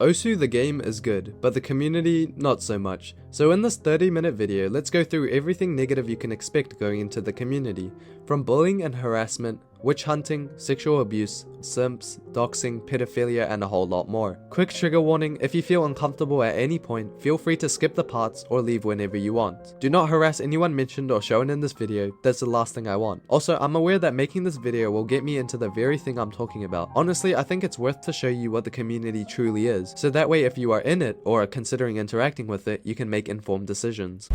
Osu the game is good, but the community not so much. So in this 30-minute video, let's go through everything negative you can expect going into the community, from bullying and harassment, witch hunting, sexual abuse, simps, doxing, pedophilia, and a whole lot more. Quick trigger warning: if you feel uncomfortable at any point, feel free to skip the parts or leave whenever you want. Do not harass anyone mentioned or shown in this video, that's the last thing I want. Also, I'm aware that making this video will get me into the very thing I'm talking about. Honestly, I think it's worth to show you what the community truly is, so that way if you are in it or are considering interacting with it, you can make informed decisions.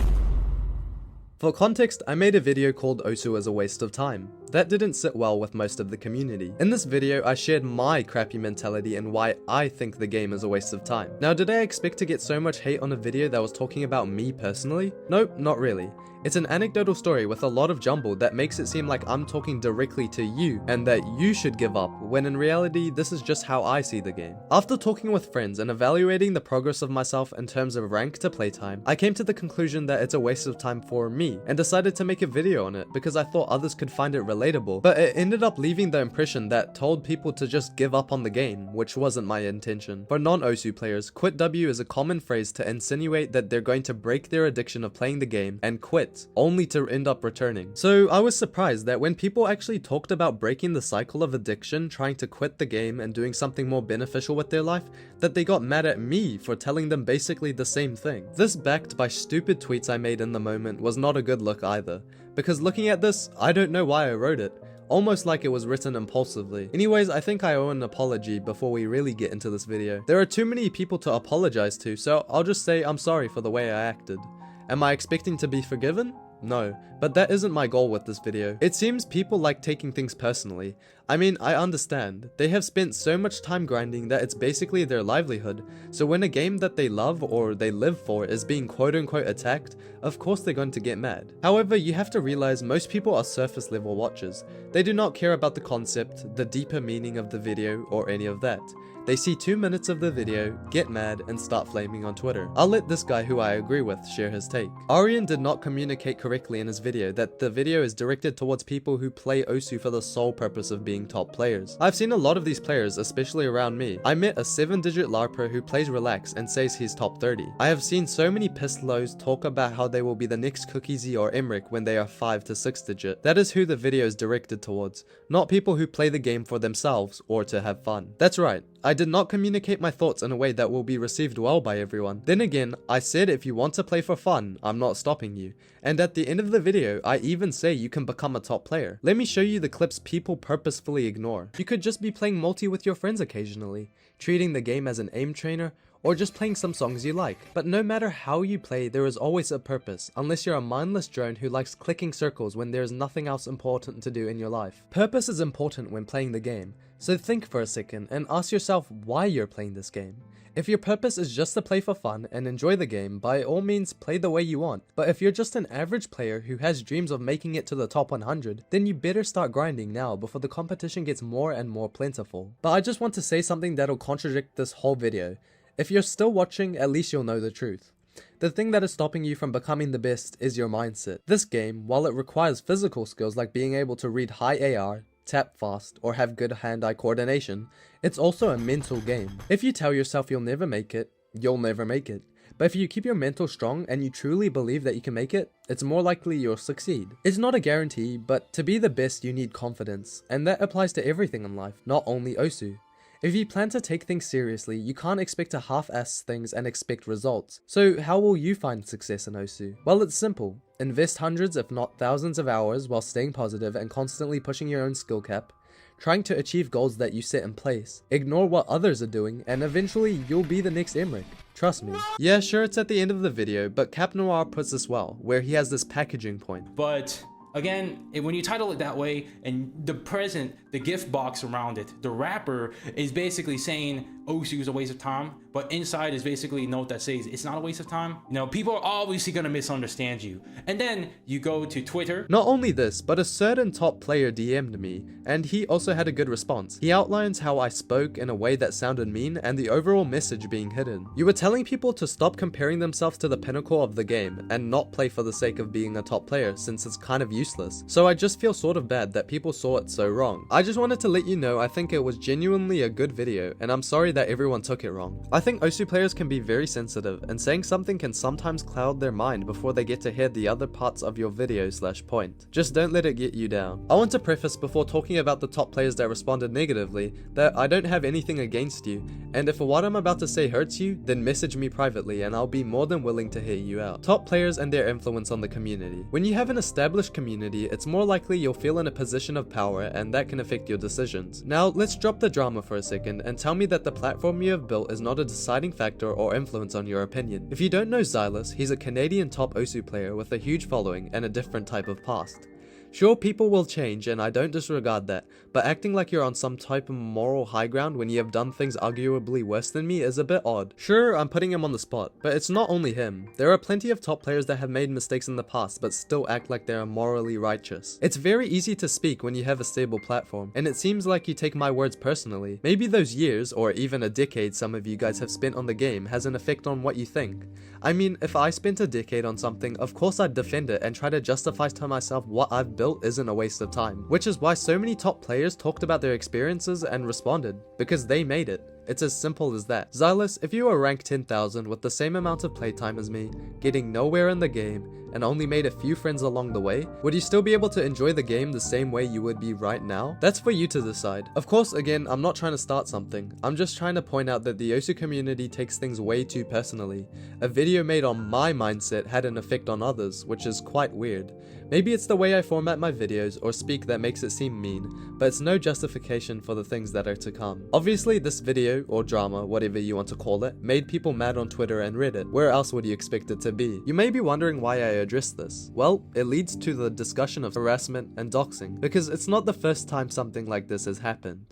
For context, I made a video called Osu is a waste of time. That didn't sit well with most of the community. In this video, I shared my crappy mentality and why I think the game is a waste of time. Now, did I expect to get so much hate on a video that was talking about me personally? Nope, not really. It's an anecdotal story with a lot of jumble that makes it seem like I'm talking directly to you and that you should give up, when in reality this is just how I see the game. After talking with friends and evaluating the progress of myself in terms of rank to playtime, I came to the conclusion that it's a waste of time for me and decided to make a video on it because I thought others could find it relatable, but it ended up leaving the impression that told people to just give up on the game, which wasn't my intention. For non-Osu players, quit W is a common phrase to insinuate that they're going to break their addiction of playing the game and quit, only to end up returning. So I was surprised that when people actually talked about breaking the cycle of addiction, trying to quit the game and doing something more beneficial with their life, that they got mad at me for telling them basically the same thing. This, backed by stupid tweets I made in the moment, was not a good look either, because looking at this, I don't know why I wrote it. Almost like it was written impulsively. Anyways, I think I owe an apology before we really get into this video. There are too many people to apologize to, so I'll just say I'm sorry for the way I acted. Am I expecting to be forgiven? No, but that isn't my goal with this video. It seems people like taking things personally. I mean, I understand. They have spent so much time grinding that it's basically their livelihood, so when a game that they love or they live for is being quote-unquote attacked, of course they're going to get mad. However, you have to realize most people are surface level watchers. They do not care about the concept, the deeper meaning of the video, or any of that. They see 2 minutes of the video, get mad, and start flaming on Twitter. I'll let this guy who I agree with share his take. Aryn did not communicate correctly in his video that the video is directed towards people who play Osu for the sole purpose of being top players. I've seen a lot of these players, especially around me. I met a 7-digit LARPer who plays Relax and says he's top 30. I have seen so many pissed lows talk about how they will be the next Cookiesy or Emmerich when they are 5 to 6 digit. That is who the video is directed towards, not people who play the game for themselves or to have fun. That's right. I did not communicate my thoughts in a way that will be received well by everyone. Then again, I said if you want to play for fun, I'm not stopping you. And at the end of the video, I even say you can become a top player. Let me show you the clips people purposefully ignore. You could just be playing multi with your friends occasionally, treating the game as an aim trainer, or just playing some songs you like. But no matter how you play, there is always a purpose, unless you're a mindless drone who likes clicking circles when there is nothing else important to do in your life. Purpose is important when playing the game, so think for a second and ask yourself why you're playing this game. If your purpose is just to play for fun and enjoy the game, by all means play the way you want. But if you're just an average player who has dreams of making it to the top 100, then you better start grinding now before the competition gets more and more plentiful. But I just want to say something that'll contradict this whole video. If you're still watching, at least you'll know the truth. The thing that is stopping you from becoming the best is your mindset. This game, while it requires physical skills like being able to read high AR, tap fast, or have good hand-eye coordination, it's also a mental game. If you tell yourself you'll never make it, you'll never make it. But if you keep your mental strong and you truly believe that you can make it, it's more likely you'll succeed. It's not a guarantee, but to be the best you need confidence, and that applies to everything in life, not only Osu. If you plan to take things seriously, you can't expect to half-ass things and expect results. So how will you find success in Osu? Well, it's simple. Invest hundreds if not thousands of hours while staying positive and constantly pushing your own skill cap, trying to achieve goals that you set in place. Ignore what others are doing and eventually you'll be the next Emmerich. Trust me. Yeah, sure, it's at the end of the video, but Cap Noir puts this well, where he has this packaging point. But again, when you title it that way, and the gift box around it, the wrapper is basically saying Osu is a waste of time, but inside is basically a note that says it's not a waste of time. You know, people are obviously gonna misunderstand you. And then you go to Twitter. Not only this, but a certain top player DM'd me, and he also had a good response. He outlines how I spoke in a way that sounded mean and the overall message being hidden. You were telling people to stop comparing themselves to the pinnacle of the game and not play for the sake of being a top player, since it's kind of useless. So I just feel sort of bad that people saw it so wrong. I just wanted to let you know I think it was genuinely a good video, and I'm sorry that everyone took it wrong. I think Osu players can be very sensitive, and saying something can sometimes cloud their mind before they get to hear the other parts of your video/point. Just don't let it get you down. I want to preface before talking about the top players that responded negatively that I don't have anything against you, and if what I'm about to say hurts you, then message me privately and I'll be more than willing to hear you out. Top players and their influence on the community. When you have an established community, it's more likely you'll feel in a position of power, and that can affect your decisions. Now, let's drop the drama for a second and tell me that the platform you have built is not a deciding factor or influence on your opinion. If you don't know Xylus, he's a Canadian top Osu player with a huge following and a different type of past. Sure, people will change, and I don't disregard that, but acting like you're on some type of moral high ground when you have done things arguably worse than me is a bit odd. Sure, I'm putting him on the spot, but it's not only him. There are plenty of top players that have made mistakes in the past but still act like they are morally righteous. It's very easy to speak when you have a stable platform, and it seems like you take my words personally. Maybe those years, or even a decade some of you guys have spent on the game has an effect on what you think. I mean, if I spent a decade on something, of course I'd defend it and try to justify to myself what I've built isn't a waste of time, which is why so many top players talked about their experiences and responded, because they made it. It's as simple as that. Xylus, if you were ranked 10,000 with the same amount of playtime as me, getting nowhere in the game, and only made a few friends along the way, would you still be able to enjoy the game the same way you would be right now? That's for you to decide. Of course, again, I'm not trying to start something. I'm just trying to point out that the Osu community takes things way too personally. A video made on my mindset had an effect on others, which is quite weird. Maybe it's the way I format my videos or speak that makes it seem mean, but it's no justification for the things that are to come. Obviously, this video, or drama, whatever you want to call it, made people mad on Twitter and Reddit. Where else would you expect it to be? You may be wondering why I address this. Well, it leads to the discussion of harassment and doxing, because it's not the first time something like this has happened.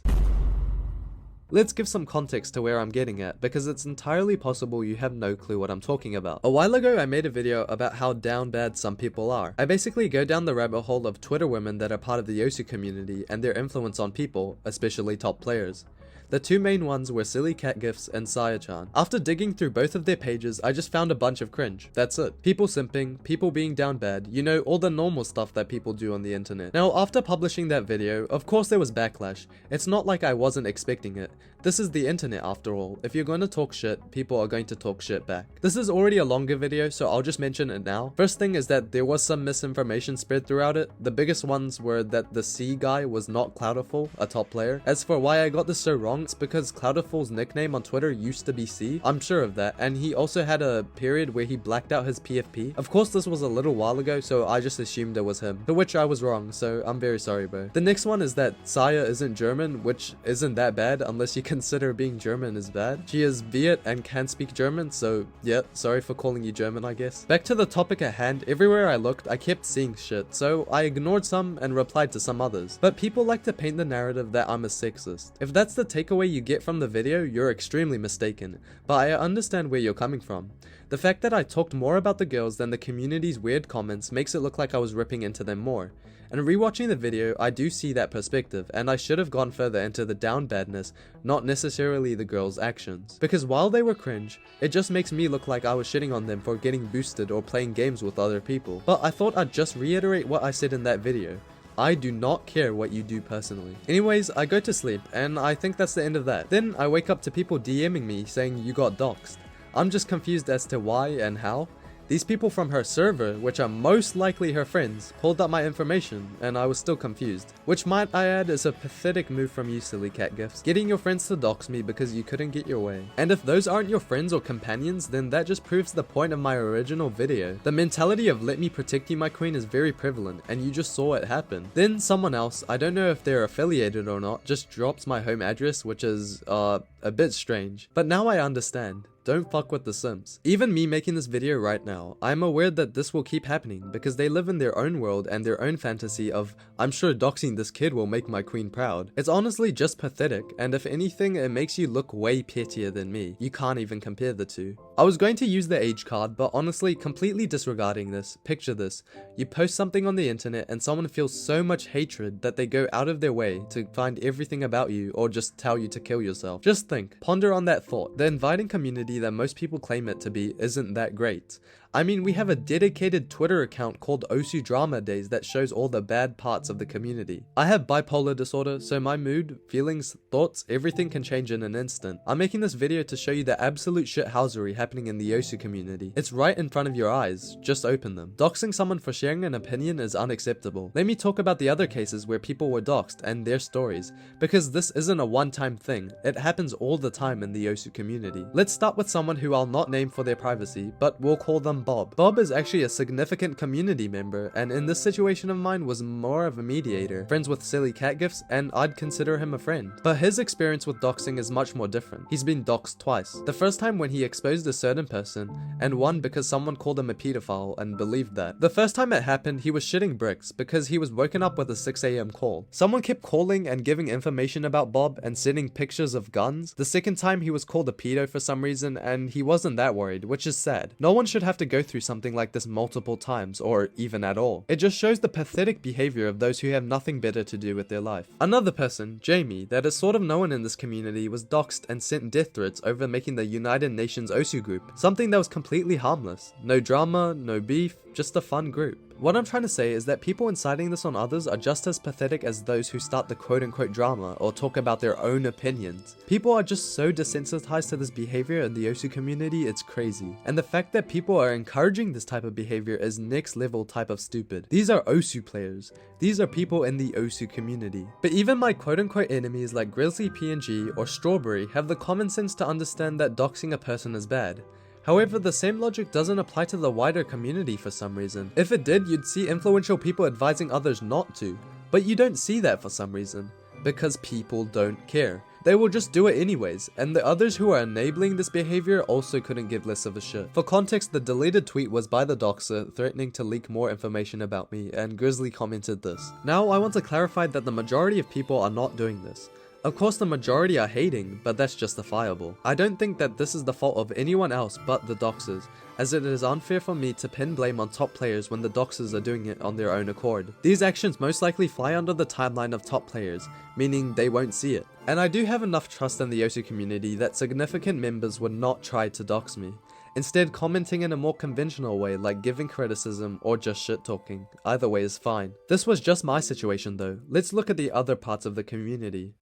Let's give some context to where I'm getting at, because it's entirely possible you have no clue what I'm talking about. A while ago, I made a video about how down bad some people are. I basically go down the rabbit hole of Twitter women that are part of the Osu community and their influence on people, especially top players. The two main ones were Silly Cat Gifts and Saya-chan. After digging through both of their pages, I just found a bunch of cringe. That's it. People simping, people being down bad, you know, all the normal stuff that people do on the internet. Now, after publishing that video, of course there was backlash. It's not like I wasn't expecting it. This is the internet after all. If you're going to talk shit, people are going to talk shit back. This is already a longer video, so I'll just mention it now. First thing is that there was some misinformation spread throughout it. The biggest ones were that the C guy was not Cloudiful, a top player. As for why I got this so wrong, it's because Cloudiful's nickname on Twitter used to be C. I'm sure of that, and he also had a period where he blacked out his PFP. Of course this was a little while ago, so I just assumed it was him, to which I was wrong, so I'm very sorry bro. The next one is that Saya isn't German, which isn't that bad unless you consider being German is bad. She is Viet and can speak German, so yeah, sorry for calling you German I guess. Back to the topic at hand, everywhere I looked I kept seeing shit, so I ignored some and replied to some others. But people like to paint the narrative that I'm a sexist. If that's the takeaway you get from the video, you're extremely mistaken, but I understand where you're coming from. The fact that I talked more about the girls than the community's weird comments makes it look like I was ripping into them more. And rewatching the video, I do see that perspective, and I should have gone further into the down badness, not necessarily the girls' actions. Because while they were cringe, it just makes me look like I was shitting on them for getting boosted or playing games with other people. But I thought I'd just reiterate what I said in that video. I do not care what you do personally. Anyways, I go to sleep, and I think that's the end of that. Then I wake up to people DMing me saying you got doxed. I'm just confused as to why and how. These people from her server, which are most likely her friends, pulled up my information, and I was still confused. Which might I add is a pathetic move from you Silly Cat Gifts, getting your friends to dox me because you couldn't get your way. And if those aren't your friends or companions, then that just proves the point of my original video. The mentality of let me protect you my queen is very prevalent, and you just saw it happen. Then someone else, I don't know if they're affiliated or not, just drops my home address, which is a bit strange. But now I understand. Don't fuck with the Simps. Even me making this video right now, I'm aware that this will keep happening because they live in their own world and their own fantasy of, I'm sure doxing this kid will make my queen proud. It's honestly just pathetic, and if anything, it makes you look way pettier than me. You can't even compare the two. I was going to use the age card, but honestly, completely disregarding this, picture this. You post something on the internet and someone feels so much hatred that they go out of their way to find everything about you or just tell you to kill yourself. Just think, ponder on that thought. The inviting community community that most people claim it to be isn't that great. I mean, we have a dedicated Twitter account called Osu Drama Days that shows all the bad parts of the community. I have bipolar disorder, so my mood, feelings, thoughts, everything can change in an instant. I'm making this video to show you the absolute shithousery happening in the Osu community. It's right in front of your eyes, just open them. Doxing someone for sharing an opinion is unacceptable. Let me talk about the other cases where people were doxed and their stories, because this isn't a one-time thing, it happens all the time in the Osu community. Let's start with someone who I'll not name for their privacy, but we'll call them Bob. Bob is actually a significant community member, and in this situation of mine was more of a mediator, friends with silly cat gifts, and I'd consider him a friend. But his experience with doxing is much more different. He's been doxed twice. The first time when he exposed a certain person, and one because someone called him a pedophile and believed that. The first time it happened, he was shitting bricks because he was woken up with a 6 AM call. Someone kept calling and giving information about Bob and sending pictures of guns. The second time he was called a pedo for some reason, and he wasn't that worried, which is sad. No one should have to go through something like this multiple times, or even at all. It just shows the pathetic behavior of those who have nothing better to do with their life. Another person, Jamie, that is sort of known in this community, was doxed and sent death threats over making the United Nations Osu group, something that was completely harmless. No drama, no beef, just a fun group. What I'm trying to say is that people inciting this on others are just as pathetic as those who start the quote-unquote drama or talk about their own opinions. People are just so desensitized to this behavior in the Osu community, it's crazy. And the fact that people are encouraging this type of behavior is next level type of stupid. These are Osu players. These are people in the Osu community. But even my quote-unquote enemies like Grizzly PNG or Strawberry have the common sense to understand that doxing a person is bad. However, the same logic doesn't apply to the wider community for some reason. If it did, you'd see influential people advising others not to. But you don't see that for some reason. Because people don't care. They will just do it anyways, and the others who are enabling this behavior also couldn't give less of a shit. For context, the deleted tweet was by the doxer threatening to leak more information about me, and Grizzly commented this. Now I want to clarify that the majority of people are not doing this. Of course the majority are hating, but that's justifiable. I don't think that this is the fault of anyone else but the doxers, as it is unfair for me to pin blame on top players when the doxers are doing it on their own accord. These actions most likely fly under the timeline of top players, meaning they won't see it. And I do have enough trust in the Osu community that significant members would not try to dox me. Instead, commenting in a more conventional way like giving criticism or just shit talking. Either way is fine. This was just my situation though. Let's look at the other parts of the community.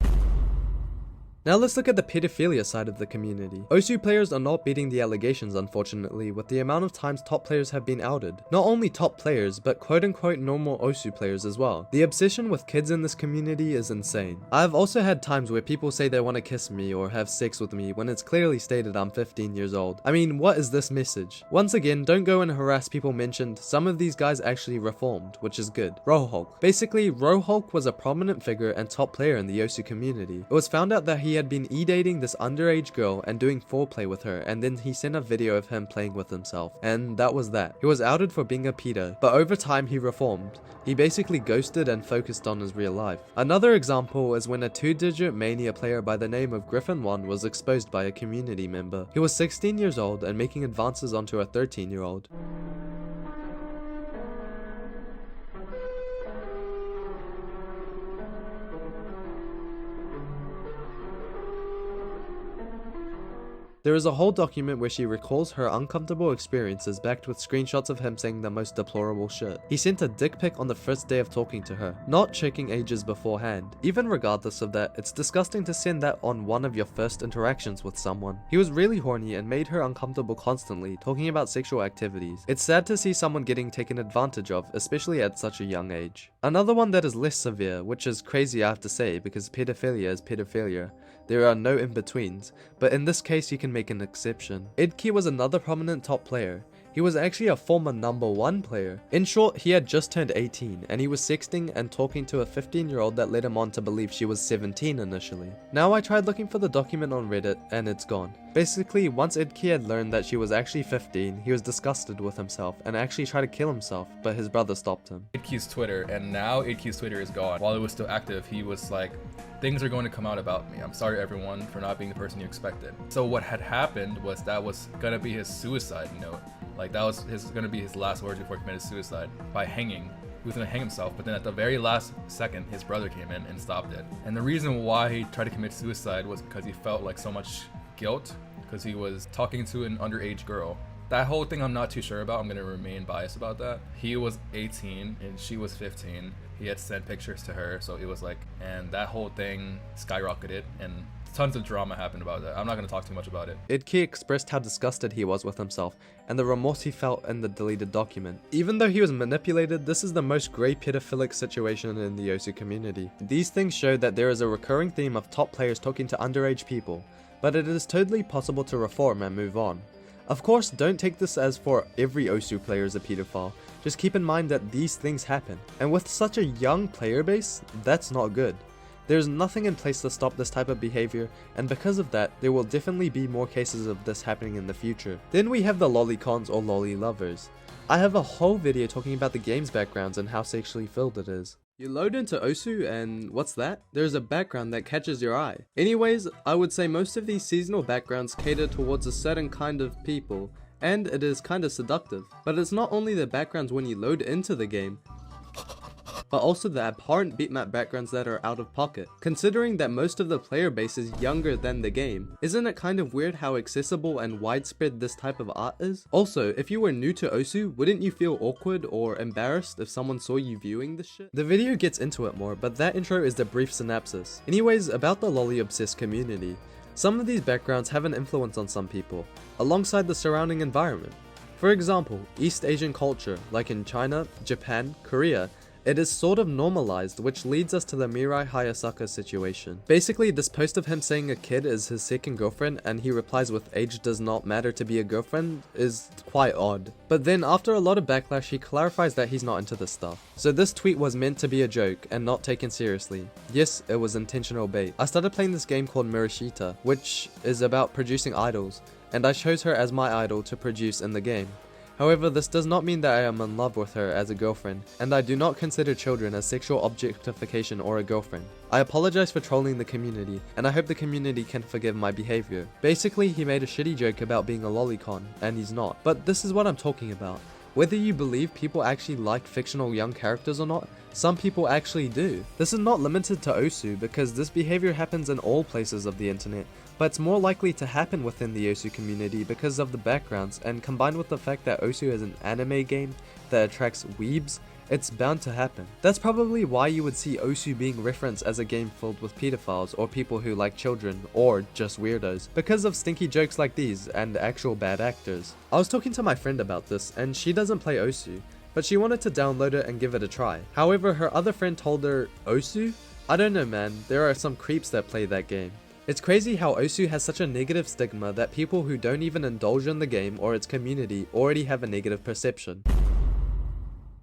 Now let's look at the pedophilia side of the community. Osu players are not beating the allegations unfortunately with the amount of times top players have been outed. Not only top players, but quote unquote normal Osu players as well. The obsession with kids in this community is insane. I've also had times where people say they want to kiss me or have sex with me when it's clearly stated I'm 15 years old. I mean, what is this message? Once again, don't go and harass people mentioned. Some of these guys actually reformed, which is good. Rohulk. Basically, Rohulk was a prominent figure and top player in the Osu community. It was found out that he had been e-dating this underage girl and doing foreplay with her, and then he sent a video of him playing with himself, and that was that. He was outed for being a pedo, but over time he reformed. He basically ghosted and focused on his real life. Another example is when a 2-digit Mania player by the name of Griffin1 was exposed by a community member. He was 16 years old and making advances onto a 13-year-old. There is a whole document where she recalls her uncomfortable experiences backed with screenshots of him saying the most deplorable shit. He sent a dick pic on the first day of talking to her, not checking ages beforehand. Even regardless of that, it's disgusting to send that on one of your first interactions with someone. He was really horny and made her uncomfortable constantly, talking about sexual activities. It's sad to see someone getting taken advantage of, especially at such a young age. Another one that is less severe, which is crazy I have to say because pedophilia is pedophilia. There are no in-betweens, but in this case you can make an exception. Idke was another prominent top player. He was actually a former #1 player. In short, he had just turned 18 and he was sexting and talking to a 15-year-old that led him on to believe she was 17 initially. Now I tried looking for the document on Reddit and it's gone. Basically, once Idke had learned that she was actually 15, he was disgusted with himself and actually tried to kill himself, but his brother stopped him. Idke's Twitter, and now Idke's Twitter is gone. While it was still active, he was like, things are going to come out about me. I'm sorry everyone for not being the person you expected. So what had happened was that was gonna be his suicide note. Like that was gonna be his last words before he committed suicide by hanging. He was gonna hang himself, but then at the very last second, his brother came in and stopped it. And the reason why he tried to commit suicide was because he felt like so much guilt because he was talking to an underage girl. That whole thing I'm not too sure about. I'm gonna remain biased about that. He was 18 and she was 15. He had sent pictures to her, so it was like, and that whole thing skyrocketed and tons of drama happened about that. I'm not gonna talk too much about it. Idke expressed how disgusted he was with himself and the remorse he felt in the deleted document. Even though he was manipulated, this is the most grey pedophilic situation in the Osu community. These things show that there is a recurring theme of top players talking to underage people, but it is totally possible to reform and move on. Of course, don't take this as for every Osu player is a pedophile, just keep in mind that these things happen, and with such a young player base, that's not good. There's nothing in place to stop this type of behavior, and because of that, there will definitely be more cases of this happening in the future. Then we have the Lolicons or lolly lovers. I have a whole video talking about the game's backgrounds and how sexually filled it is. You load into Osu and what's that? There's a background that catches your eye. Anyways, I would say most of these seasonal backgrounds cater towards a certain kind of people, and it is kinda seductive. But it's not only the backgrounds when you load into the game, but also the abhorrent bitmap backgrounds that are out of pocket. Considering that most of the player base is younger than the game, isn't it kind of weird how accessible and widespread this type of art is? Also, if you were new to Osu, wouldn't you feel awkward or embarrassed if someone saw you viewing this shit? The video gets into it more, but that intro is the brief synopsis. Anyways, about the lolly obsessed community. Some of these backgrounds have an influence on some people, alongside the surrounding environment. For example, East Asian culture, like in China, Japan, Korea, it is sort of normalized, which leads us to the Mirai Hayasaka situation. Basically, this post of him saying a kid is his second girlfriend and he replies with age does not matter to be a girlfriend is quite odd. But then after a lot of backlash, he clarifies that he's not into this stuff. So this tweet was meant to be a joke and not taken seriously. Yes, it was intentional bait. I started playing this game called Murashita, which is about producing idols, and I chose her as my idol to produce in the game. However, this does not mean that I am in love with her as a girlfriend, and I do not consider children as sexual objectification or a girlfriend. I apologize for trolling the community, and I hope the community can forgive my behavior. Basically, he made a shitty joke about being a lolicon, and he's not. But this is what I'm talking about. Whether you believe people actually like fictional young characters or not, some people actually do. This is not limited to Osu because this behavior happens in all places of the internet, but it's more likely to happen within the Osu community because of the backgrounds, and combined with the fact that Osu is an anime game that attracts weebs, it's bound to happen. That's probably why you would see Osu being referenced as a game filled with pedophiles or people who like children or just weirdos, because of stinky jokes like these and actual bad actors. I was talking to my friend about this and she doesn't play Osu, but she wanted to download it and give it a try. However, her other friend told her, Osu? I don't know man, there are some creeps that play that game. It's crazy how Osu has such a negative stigma that people who don't even indulge in the game or its community already have a negative perception.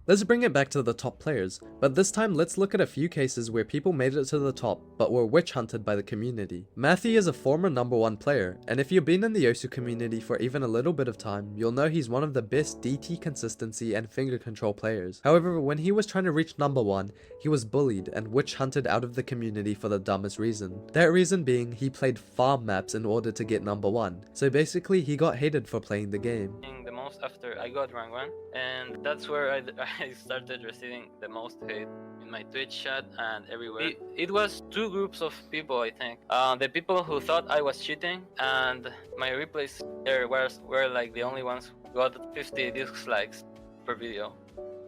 Let's bring it back to the top players, but this time let's look at a few cases where people made it to the top but were witch hunted by the community. Matthew is a former #1 player, and if you've been in the Osu community for even a little bit of time, you'll know he's one of the best DT consistency and finger control players. However, when he was trying to reach #1, he was bullied and witch hunted out of the community for the dumbest reason. That reason being he played farm maps in order to get #1, so basically he got hated for playing the game. The most after I got rank 1, and that's where I started receiving the most hate in my Twitch chat and everywhere. It was two groups of people, I think. The people who thought I was cheating, and my replays there were like the only ones who got 50 dislikes per video.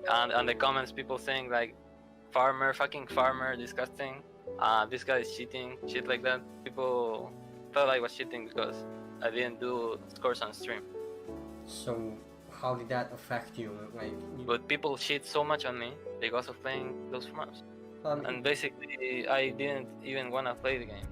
And the comments, people saying like, farmer, fucking farmer, disgusting, this guy is cheating, shit like that. People thought I was cheating because I didn't do scores on stream. So how did that affect you? But people cheat so much on me because of playing those maps. And basically, I didn't even want to play the game.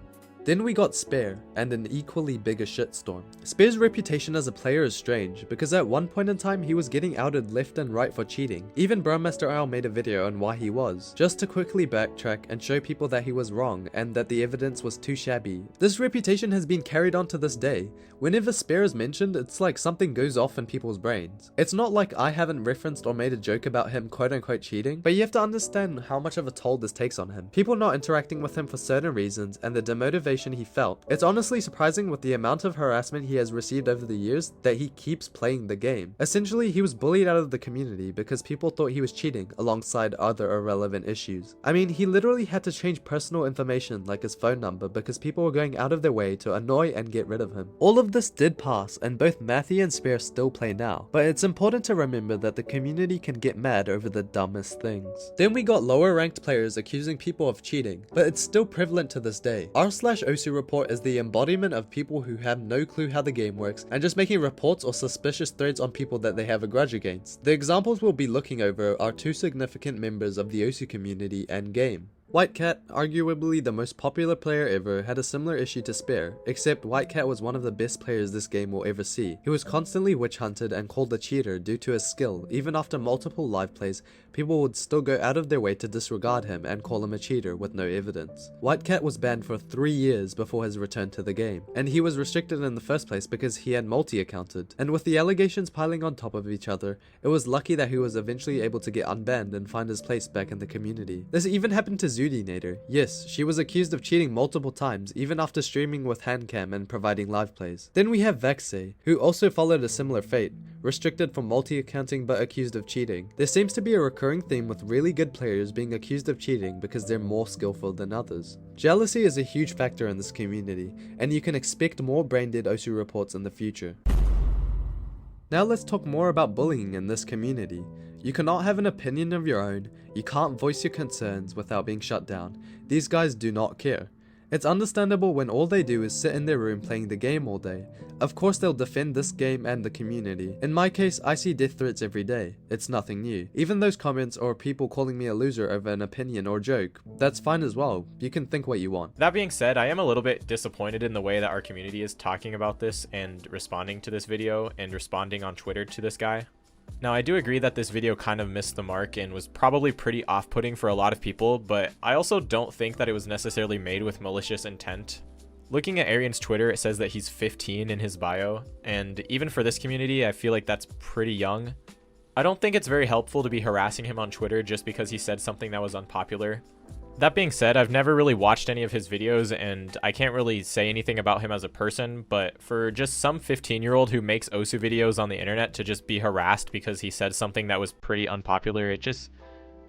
Then we got Spare, and an equally bigger shitstorm. Spare's reputation as a player is strange, because at one point in time he was getting outed left and right for cheating. Even Browmaster Isle made a video on why he was, just to quickly backtrack and show people that he was wrong and that the evidence was too shabby. This reputation has been carried on to this day. Whenever Spare is mentioned, it's like something goes off in people's brains. It's not like I haven't referenced or made a joke about him quote unquote cheating, but you have to understand how much of a toll this takes on him. People not interacting with him for certain reasons and the demotivation motivation he felt. It's honestly surprising with the amount of harassment he has received over the years that he keeps playing the game. Essentially, he was bullied out of the community because people thought he was cheating alongside other irrelevant issues. I mean, he literally had to change personal information like his phone number because people were going out of their way to annoy and get rid of him. All of this did pass, and both Matthew and Spear still play now, but it's important to remember that the community can get mad over the dumbest things. Then we got lower ranked players accusing people of cheating, but it's still prevalent to this day. r/osu report is the embodiment of people who have no clue how the game works and just making reports or suspicious threads on people that they have a grudge against. The examples we'll be looking over are two significant members of the osu community and game. Whitecat, arguably the most popular player ever, had a similar issue to Spear, except Whitecat was one of the best players this game will ever see. He was constantly witch hunted and called a cheater due to his skill. Even after multiple live plays, people would still go out of their way to disregard him and call him a cheater with no evidence. Whitecat was banned for 3 years before his return to the game, and he was restricted in the first place because he had multi-accounted. And with the allegations piling on top of each other, it was lucky that he was eventually able to get unbanned and find his place back in the community. This even happened to Zudinator. Yes, she was accused of cheating multiple times, even after streaming with handcam and providing live plays. Then we have Vaxe, who also followed a similar fate, restricted from multi-accounting but accused of cheating. There seems to be a recurring theme with really good players being accused of cheating because they're more skillful than others. Jealousy is a huge factor in this community, and you can expect more brain-dead osu reports in the future. Now let's talk more about bullying in this community. You cannot have an opinion of your own, you can't voice your concerns without being shut down. These guys do not care. It's understandable when all they do is sit in their room playing the game all day. Of course they'll defend this game and the community. In my case, I see death threats every day. It's nothing new. Even those comments or people calling me a loser over an opinion or joke, that's fine as well. You can think what you want. That being said, I am a little bit disappointed in the way that our community is talking about this and responding to this video and responding on Twitter to this guy. Now, I do agree that this video kind of missed the mark and was probably pretty off-putting for a lot of people, but I also don't think that it was necessarily made with malicious intent. Looking at Aryn's Twitter, it says that he's 15 in his bio, and even for this community, I feel like that's pretty young. I don't think it's very helpful to be harassing him on Twitter just because he said something that was unpopular. That being said, I've never really watched any of his videos and I can't really say anything about him as a person, but for just some 15-year-old who makes osu videos on the internet to just be harassed because he said something that was pretty unpopular, it just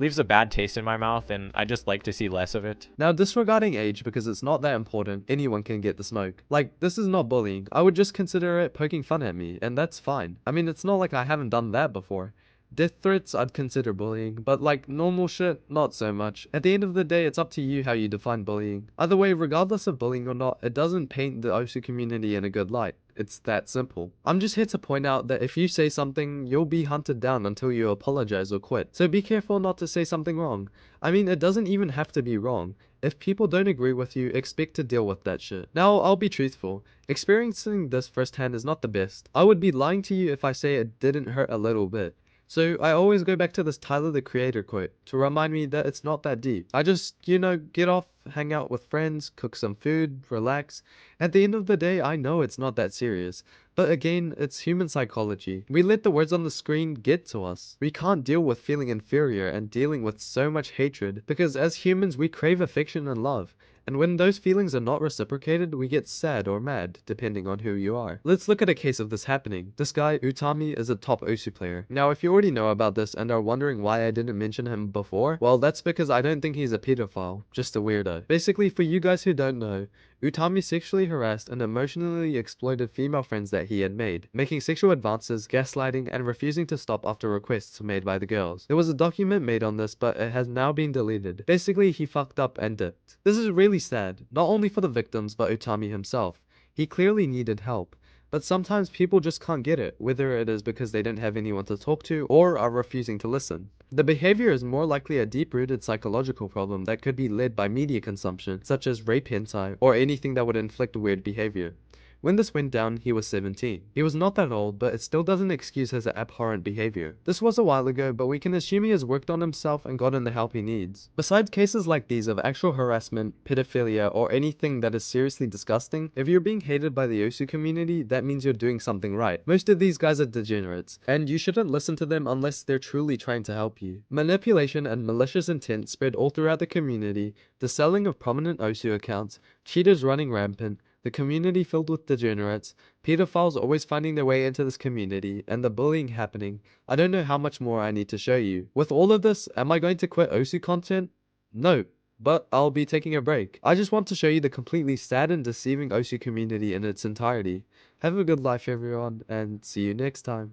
leaves a bad taste in my mouth and I just like to see less of it. Now, disregarding age because it's not that important, anyone can get the smoke. Like, this is not bullying. I would just consider it poking fun at me, and that's fine. I mean, it's not like I haven't done that before. Death threats I'd consider bullying, but like normal shit, not so much. At the end of the day, it's up to you how you define bullying. Either way, regardless of bullying or not, it doesn't paint the osu community in a good light. It's that simple. I'm just here to point out that if you say something, you'll be hunted down until you apologize or quit. So be careful not to say something wrong. I mean, it doesn't even have to be wrong. If people don't agree with you, expect to deal with that shit. Now, I'll be truthful. Experiencing this firsthand is not the best. I would be lying to you if I say it didn't hurt a little bit. So I always go back to this Tyler the Creator quote to remind me that it's not that deep. I just, get off, hang out with friends, cook some food, relax. At the end of the day, I know it's not that serious. But again, it's human psychology. We let the words on the screen get to us. We can't deal with feeling inferior and dealing with so much hatred because as humans we crave affection and love. And when those feelings are not reciprocated, we get sad or mad, depending on who you are. Let's look at a case of this happening. This guy, Utami, is a top osu player. Now, if you already know about this and are wondering why I didn't mention him before, well, that's because I don't think he's a pedophile, just a weirdo. Basically, for you guys who don't know, Utami sexually harassed and emotionally exploited female friends that he had made, making sexual advances, gaslighting, and refusing to stop after requests made by the girls. There was a document made on this, but it has now been deleted. Basically, he fucked up and dipped. This is really sad, not only for the victims, but Utami himself. He clearly needed help. But sometimes people just can't get it, whether it is because they don't have anyone to talk to or are refusing to listen. The behavior is more likely a deep-rooted psychological problem that could be led by media consumption, such as rape hentai, or anything that would inflict weird behavior. When this went down, he was 17. He was not that old, but it still doesn't excuse his abhorrent behavior. This was a while ago, but we can assume he has worked on himself and gotten the help he needs. Besides cases like these of actual harassment, pedophilia, or anything that is seriously disgusting, if you're being hated by the Osu community, that means you're doing something right. Most of these guys are degenerates, and you shouldn't listen to them unless they're truly trying to help you. Manipulation and malicious intent spread all throughout the community, the selling of prominent Osu accounts, cheaters running rampant, the community filled with degenerates, pedophiles always finding their way into this community, and the bullying happening. I don't know how much more I need to show you. With all of this, am I going to quit Osu content? No, but I'll be taking a break. I just want to show you the completely sad and deceiving Osu community in its entirety. Have a good life everyone, and see you next time.